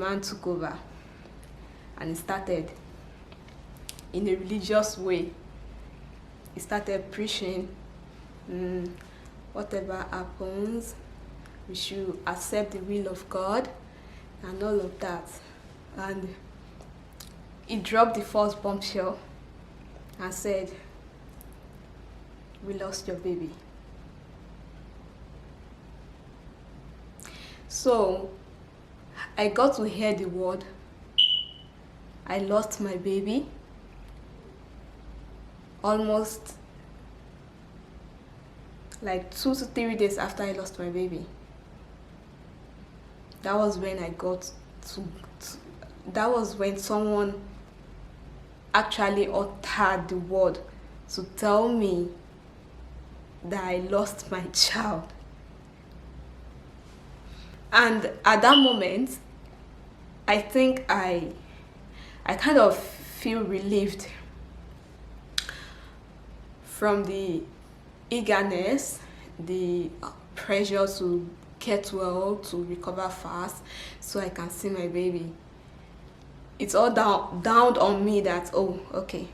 man took over and he started in a religious way. He started preaching, whatever happens, we should accept the will of God and all of that. And he dropped the first bombshell and said, "We lost your baby." So I got to hear the word, "I lost my baby," almost like 2 to 3 days after I lost my baby. That was when I got to that was when someone actually uttered the word to tell me that I lost my child. And at that moment, I think I kind of feel relieved from the eagerness, the pressure to get well, to recover fast so I can see my baby. It's all dawned on me that, oh, okay,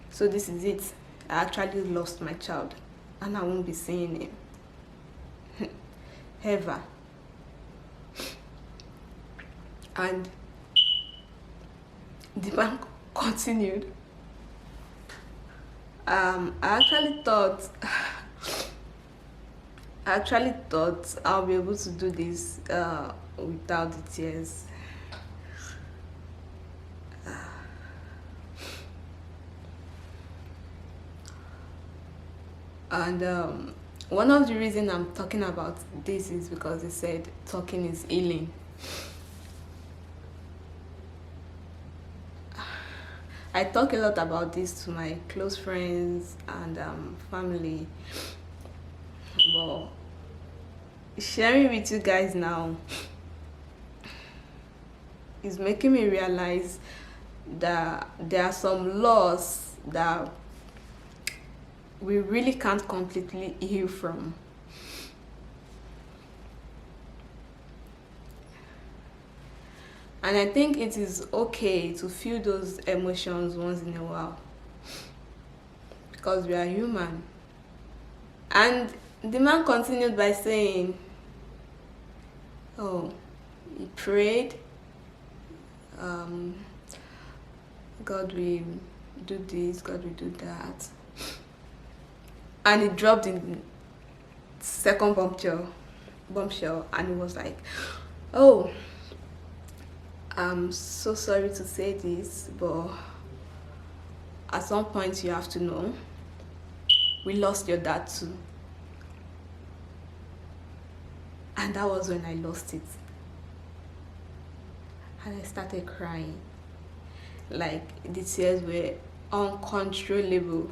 so this is it. I actually lost my child and I won't be seeing him ever. And the man continued. I actually thought I'll be able to do this without the tears. And one of the reasons I'm talking about this is because they said talking is healing. I talk a lot about this to my close friends and family, but sharing with you guys now is making me realize that there are some laws that we really can't completely heal from. And I think it is okay to feel those emotions once in a while, because we are human. And the man continued by saying, oh, he prayed, God will do this, God will do that. And he dropped in second bombshell, and he was like, oh, I'm so sorry to say this, but at some point you have to know, we lost your dad too. And that was when I lost it. And I started crying. Like, the tears were uncontrollable.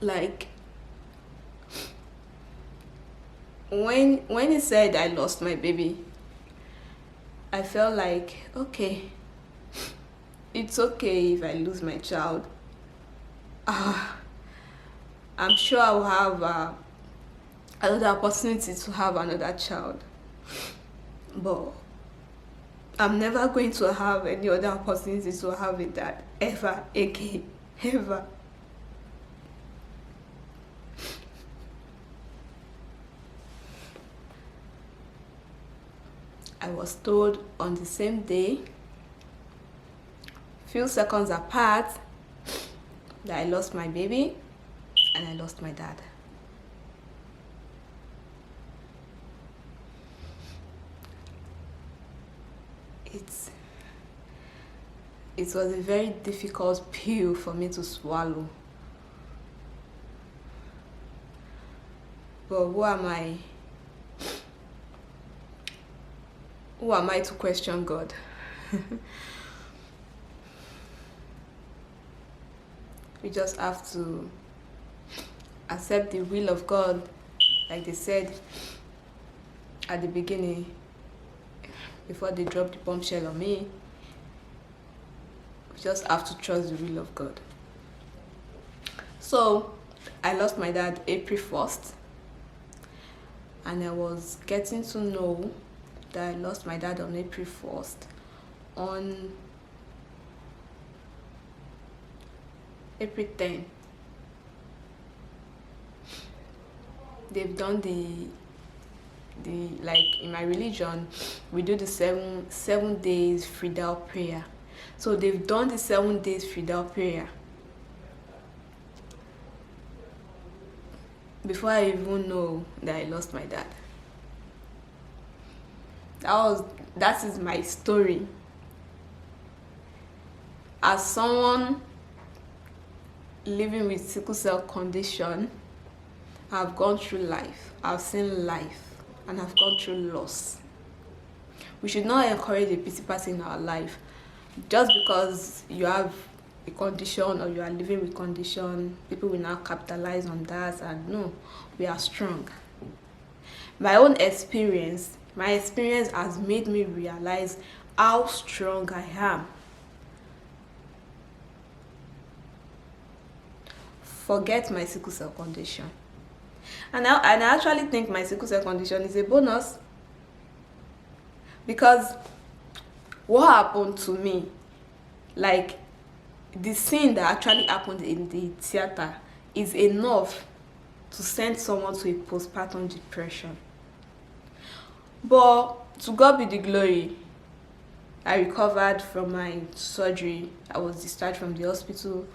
Like, when he said I lost my baby, I felt like, okay, it's okay if I lose my child. I'm sure I will have another opportunity to have another child, but I'm never going to have any other opportunity to have a dad ever again, ever. I was told on the same day, few seconds apart, that I lost my baby and I lost my dad. It was a very difficult pill for me to swallow. But who am I? Who am I to question God? We just have to accept the will of God, like they said at the beginning, before they dropped the bombshell on me. We just have to trust the will of God. So I lost my dad April 1st, and I was getting to know that I lost my dad on April 1st. On April 10, they've done the like in my religion, we do the seven days Fidel prayer. So they've done the 7 days Fidel prayer before I even know that I lost my dad. That is my story. As someone living with sickle cell condition, I've gone through life, I've seen life, and I've gone through loss. We should not encourage a pity party in our life. Just because you have a condition or you are living with condition, people will now capitalize on that, and no, we are strong. My experience has made me realize how strong I am. Forget my sickle cell condition. And I actually think my sickle cell condition is a bonus, because what happened to me, like the scene that actually happened in the theater, is enough to send someone to a postpartum depression. But to God be the glory, I recovered from my surgery. I was discharged from the hospital.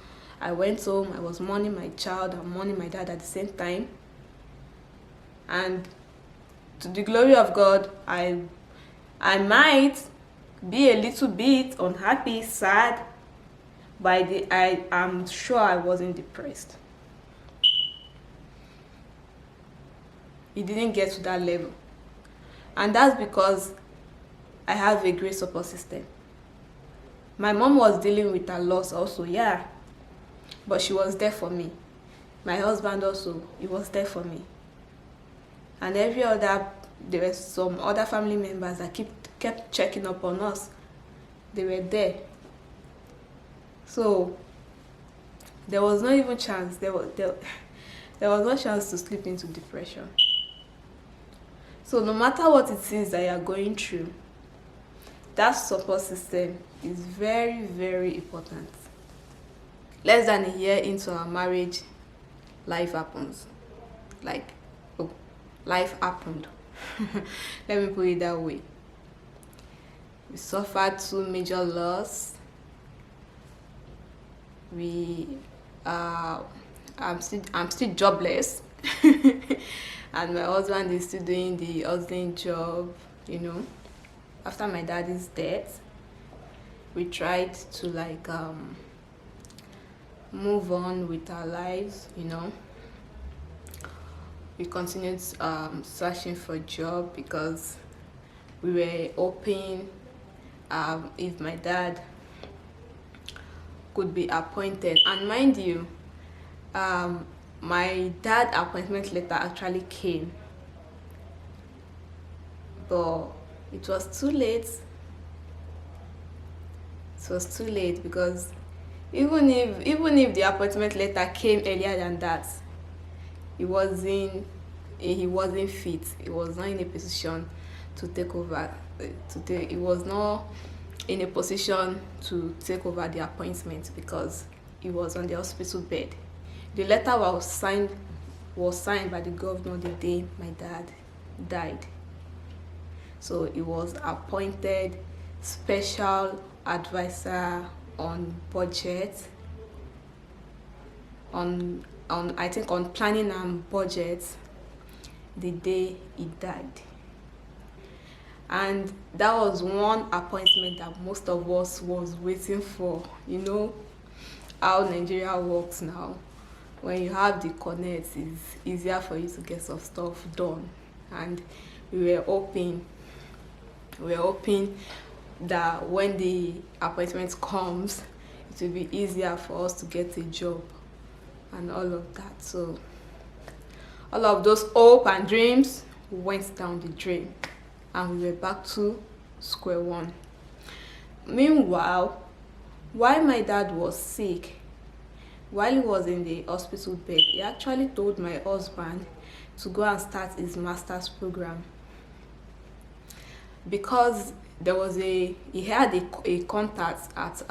I went home. I was mourning my child and mourning my dad at the same time. And to the glory of God, I might be a little bit unhappy, sad, but I am sure I wasn't depressed. It didn't get to that level. And that's because I have a great support system. My mom was dealing with her loss also, yeah, but she was there for me. My husband also, he was there for me. And there were some other family members that kept checking up on us. They were there. So there was no even chance. There was no chance to slip into depression. So no matter what it is that you are going through, that support system is very, very important. Less than a year into our marriage, life happens. Life happened. Let me put it that way. We suffered 2 major loss. I'm still jobless. And my husband is still doing the hustling job, After my daddy's death, we tried to move on with our lives, We continued searching for a job because we were hoping if my dad could be appointed. And mind you, my dad appointment letter actually came, but it was too late. It was too late because even if the appointment letter came earlier than that, he wasn't fit. He was not in a position to take over. He was not in a position to take over the appointment because he was on the hospital bed. The letter was signed by the governor the day my dad died. So he was appointed special advisor on budget, on planning and budget the day he died. And that was one appointment that most of us was waiting for. You know how Nigeria works now. When you have the connect, it's easier for you to get some stuff done. And we were hoping that when the appointment comes, it will be easier for us to get a job and all of that. So all of those hope and dreams went down the drain, and we were back to square one. Meanwhile, while my dad was sick, while he was in the hospital bed, he actually told my husband to go and start his master's program. because there was he had a contact at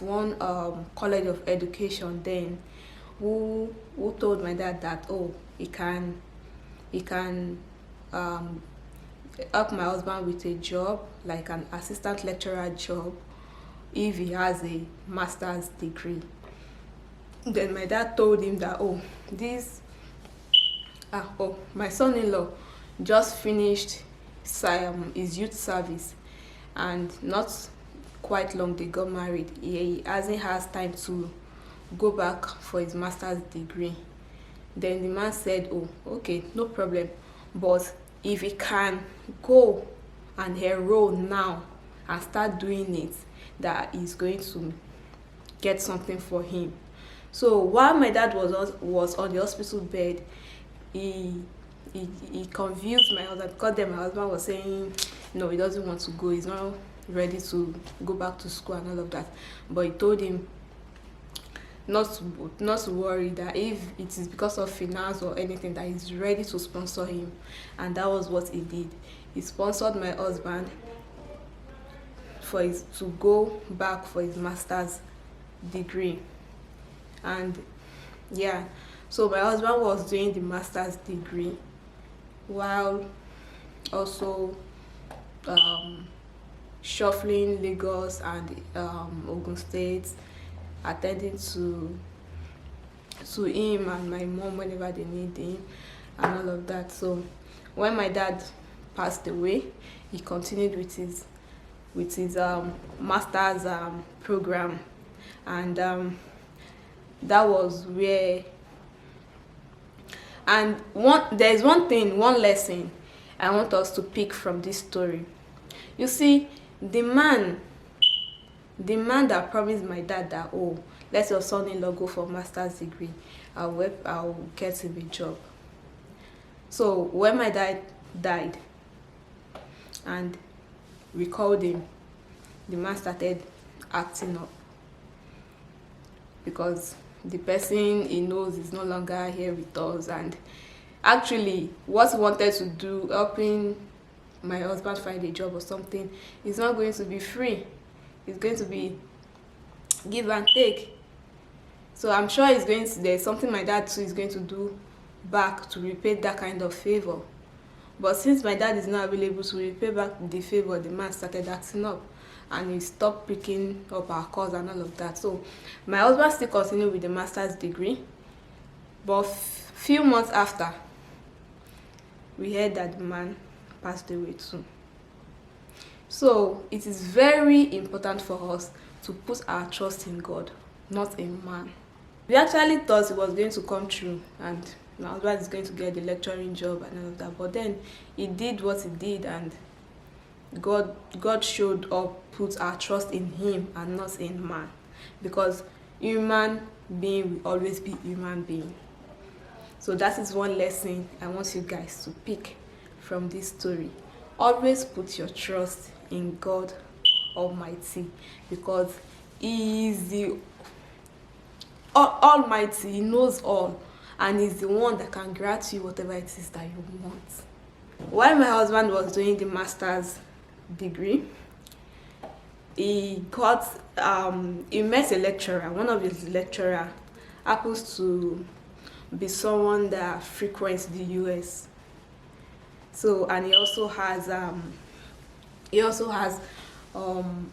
one college of education then, who told my dad that, oh, he can um help my husband with a job, like an assistant lecturer job, if he has a master's degree. Then my dad told him that, oh, this my son-in-law just finished his youth service, and not quite long they got married. He hasn't has time to go back for his master's degree. Then the man said, oh, okay, no problem, but if he can go and enroll now and start doing it, that is going to get something for him. So while my dad was on the hospital bed, he he confused my husband, because then my husband was saying no, he doesn't want to go, he's not ready to go back to school and all of that. But he told him not to worry, that if it is because of finance or anything, that he's ready to sponsor him. And that was what he did. He sponsored my husband to go back for his master's degree. And yeah, so my husband was doing the master's degree while also shuffling Lagos and Ogun State, attending to him and my mom whenever they need him and all of that. So when my dad passed away, he continued with his master's program. And that was where, and there's one lesson I want us to pick from this story. You see, the man that promised my dad that, oh, let your son-in-law go for master's degree, I'll get him a job. So when my dad died and we called him, the man started acting up, because the person he knows is no longer here with us. And actually what he wanted to do, helping my husband find a job or something, is not going to be free. It's going to be give and take. So I'm sure there's something my dad too is going to do back to repay that kind of favor. But since my dad is not available to repay back the favor, the man started acting up, and he stopped picking up our calls and all of that. So my husband still continued with the master's degree, but few months after, we heard that the man passed away too. So it is very important for us to put our trust in God, not in man. We actually thought it was going to come true, and my husband is going to get the lecturing job and all of that. But then he did what he did, and God showed up, put our trust in him and not in man, because human being will always be human being. So that is one lesson I want you guys to pick from this story. Always put your trust in God Almighty, because he is the Almighty. He knows all, and he's the one that can grant you whatever it is that you want. While my husband was doing the master's degree, he met a lecturer. One of his lecturer happens to be someone that frequents the US. So, and he also has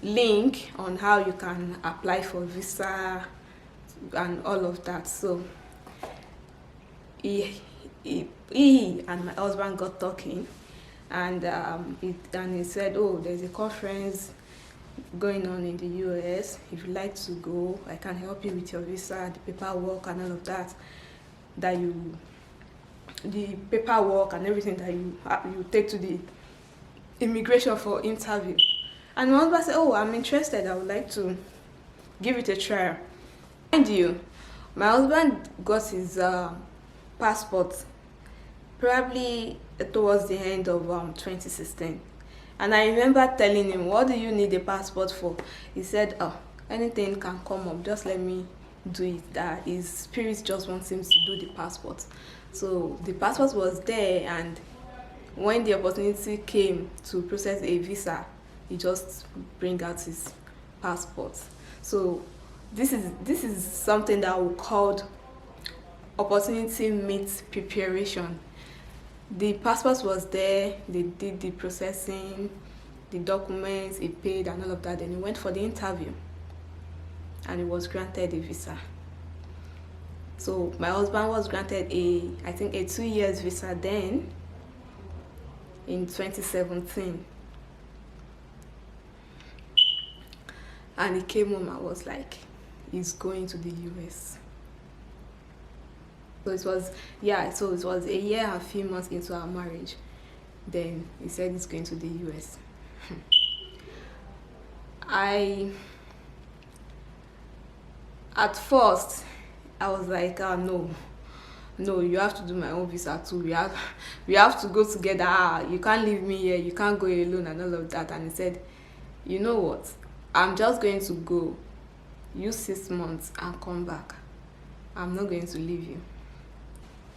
link on how you can apply for visa and all of that. So he and my husband got talking, and he said, oh, there's a conference going on in the US. If you'd like to go, I can help you with your visa, the paperwork and all of that, the paperwork and everything that you take to the immigration for interview. And my husband said, oh, I'm interested, I would like to give it a try. Mind you, my husband got his passport probably towards the end of 2016. And I remember telling him, what do you need a passport for? He said, oh, anything can come up, just let me do it. That his spirit just wants him to do the passport. So the passport was there, and when the opportunity came to process a visa, he just bring out his passport. So this is something that we called opportunity meets preparation. The passport was there, they did the processing, the documents, he paid and all of that. Then he went for the interview and he was granted a visa. So my husband was granted I think a 2 years visa then in 2017. And he came home, I was like, he's going to the US. So it was a year and a few months into our marriage. Then he said he's going to the US. At first I was like, oh no, you have to do my own visa too. We have to go together. You can't leave me here, you can't go alone and all of that. And he said, you know what, I'm just going to go, use 6 months and come back. I'm not going to leave you.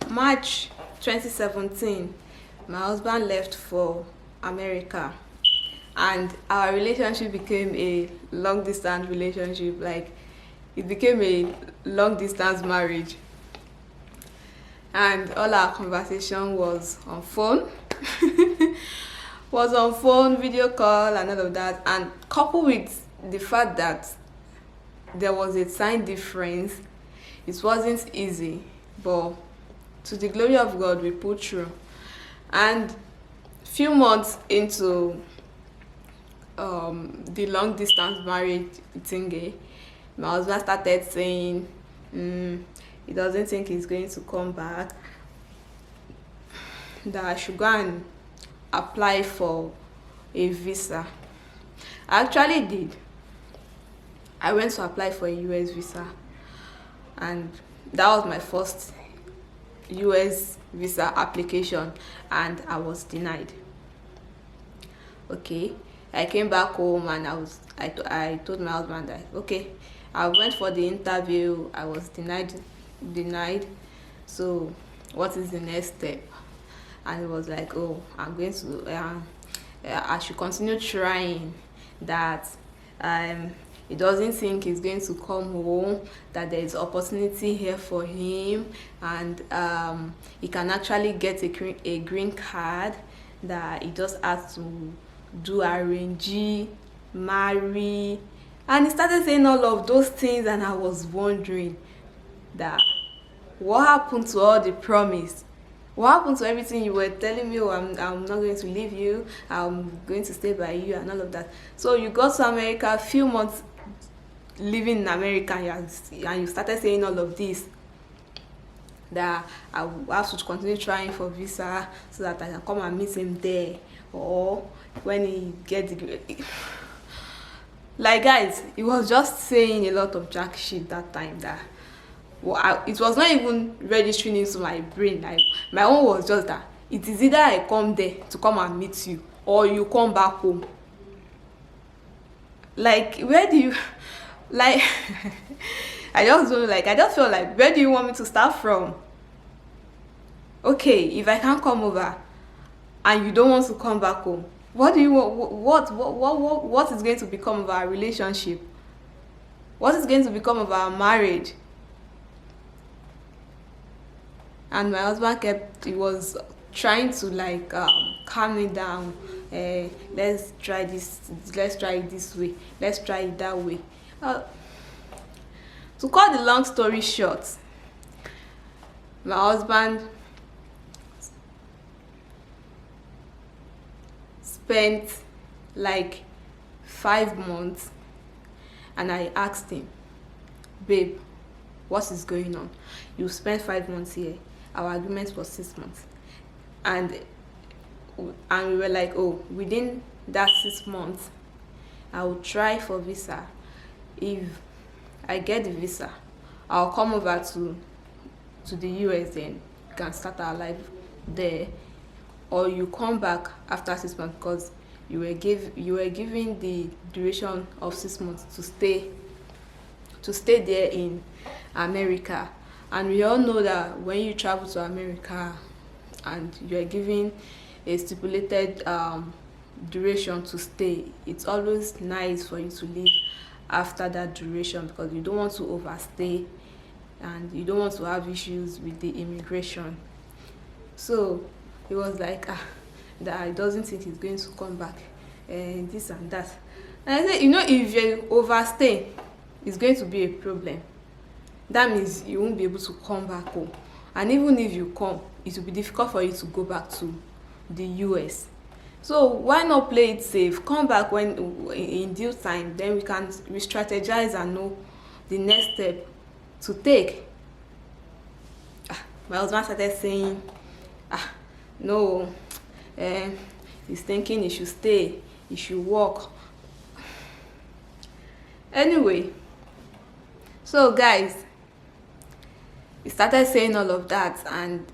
March 2017, my husband left for America, and our relationship became a long distance relationship. Like, it became a long distance marriage, and all our conversation was on phone video call and all of that. And coupled with the fact that there was a time difference, it wasn't easy, but to the glory of God, we put through. And few months into the long distance marriage thingy, my husband started saying he doesn't think he's going to come back, that I should go and apply for a visa. I actually did. I went to apply for a US visa, and that was my first US visa application, and I was denied. Okay, I came back home and I told my husband that, okay, I went for the interview, I was denied. So what is the next step? And he was like, oh, I'm going to I should continue trying, that he doesn't think he's going to come home, that there is opportunity here for him, and he can actually get a green card, that he just has to do arrange, marry. And he started saying all of those things, and I was wondering that what happened to all the promise? What happened to everything you were telling me? Oh, I'm not going to leave you, I'm going to stay by you and all of that. So you got to America, a few months living in America, and you started saying all of this, that I will have to continue trying for visa so that I can come and meet him there, or when he gets like, guys, he was just saying a lot of jack shit that time, that it was not even registering into my brain. Like, my own was just that it is either I come there to come and meet you, or you come back home. Like, where do you like I just feel like, where do you want me to start from? Okay, if I can't come over and you don't want to come back home, what do you want? What is going to become of our relationship? What is going to become of our marriage? And my husband he was trying to, like, calm me down. Let's try it this way, let's try it that way. To cut the long story short, my husband spent like 5 months, and I asked him, babe, what is going on? You spent 5 months here, our agreement was 6 months, and we were like, oh, within that 6 months I will try for visa. If I get the visa, I'll come over to the US, then we can start our life there, or you come back after 6 months, because you were given the duration of 6 months to stay there in America. And we all know that when you travel to America and you are given a stipulated duration to stay. It's always nice for you to leave after that duration, because you don't want to overstay and you don't want to have issues with the immigration. So he was like, that he doesn't think he's going to come back, and this and that. And I said, if you overstay, it's going to be a problem. That means you won't be able to come back home, and even if you come, it will be difficult for you to go back to the US. So why not play it safe? Come back when in due time, then we strategize and know the next step to take. My husband started saying, no, he's thinking he should stay, he should work. Anyway, so guys, he started saying all of that, and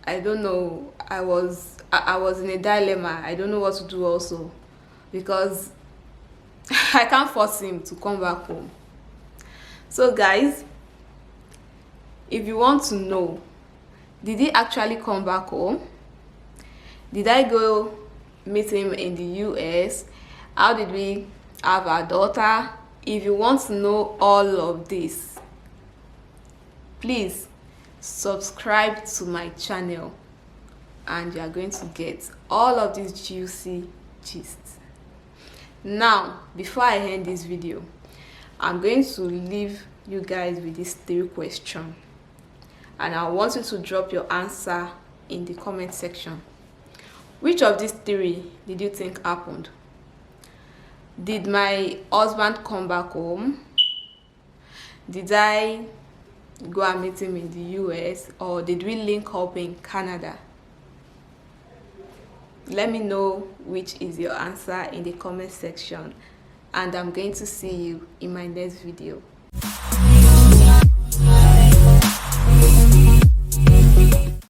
I don't know, I was in a dilemma. I don't know what to do also, because I can't force him to come back home. So guys, if you want to know, did he actually come back home? Did I go meet him in the US? How did we have our daughter? If you want to know all of this, please subscribe to my channel, and you are going to get all of these juicy gists. Now, before I end this video, I'm going to leave you guys with this 3 questions, and I want you to drop your answer in the comment section. Which of these 3 did you think happened? Did my husband come back home? Did I go and meet him in the US, or did we link up in Canada? Let me know which is your answer in the comment section, and I'm going to see you in my next video.